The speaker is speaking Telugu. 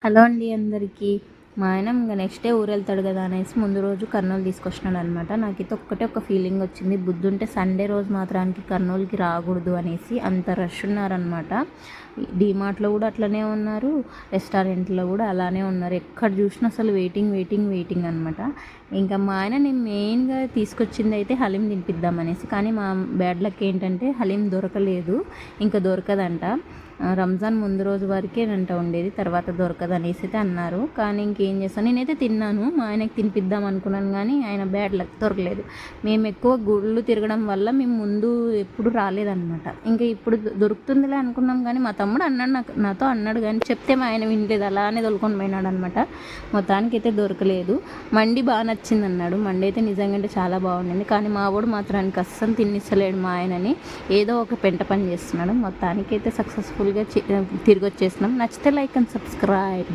హలో అండి అందరికీ. మా ఆయన ఇంక నెక్స్ట్ డే ఊరెళ్తాడు కదా అనేసి ముందు రోజు కర్నూలు తీసుకొచ్చినాడు అనమాట. నాకైతే ఒక ఫీలింగ్ వచ్చింది, బుద్ధుంటే సండే రోజు మాత్రానికి కర్నూలుకి రాకూడదు అనేసి. అంత రష్ ఉన్నారనమాట. డీమార్ట్లో కూడా అట్లనే ఉన్నారు, రెస్టారెంట్లో కూడా అలానే ఉన్నారు. ఎక్కడ చూసినా అసలు వెయిటింగ్ అనమాట. ఇంకా మా ఆయన నేను మెయిన్గా తీసుకొచ్చింది అయితే హలీం తినిపిద్దామనేసి. కానీ మా బ్యాడ్ లక్ ఏంటంటే హలీం దొరకలేదు, ఇంకా దొరకదంట. రంజాన్ ముందు రోజు వరకేనంట ఉండేది, తర్వాత దొరకదు అనేసి అయితే అన్నారు. కానీ ఇంకేం చేస్తాను, నేనైతే తిన్నాను. మా ఆయనకి తినిపిద్దాం అనుకున్నాను కానీ ఆయన బ్యాడ్ లక్ దొరకలేదు. మేము ఎక్కువ గుళ్ళు తిరగడం వల్ల మేము ముందు ఎప్పుడు రాలేదన్నమాట. ఇంకా ఇప్పుడు దొరుకుతుందిలే అనుకున్నాం కానీ మా తమ్ముడు అన్నాడు, నాతో అన్నాడు కానీ చెప్తే మా ఆయన వినలేదు, అలానే తొలుకొని పోయినాడు అనమాట. మొత్తానికి అయితే దొరకలేదు. మండి బాగా నచ్చింది అన్నాడు. మండి అయితే నిజంగా చాలా బాగుండింది. కానీ మా వాడు మాత్రానికి అస్సలు తినిస్తలేడు మా ఆయనని. ఏదో ఒక పెంట పని చేస్తున్నాడు. మొత్తానికి అయితే సక్సెస్ఫుల్గా తిరిగి వచ్చేసినాం. నచ్చితే లైక్ అండ్ సబ్స్క్రైబ్.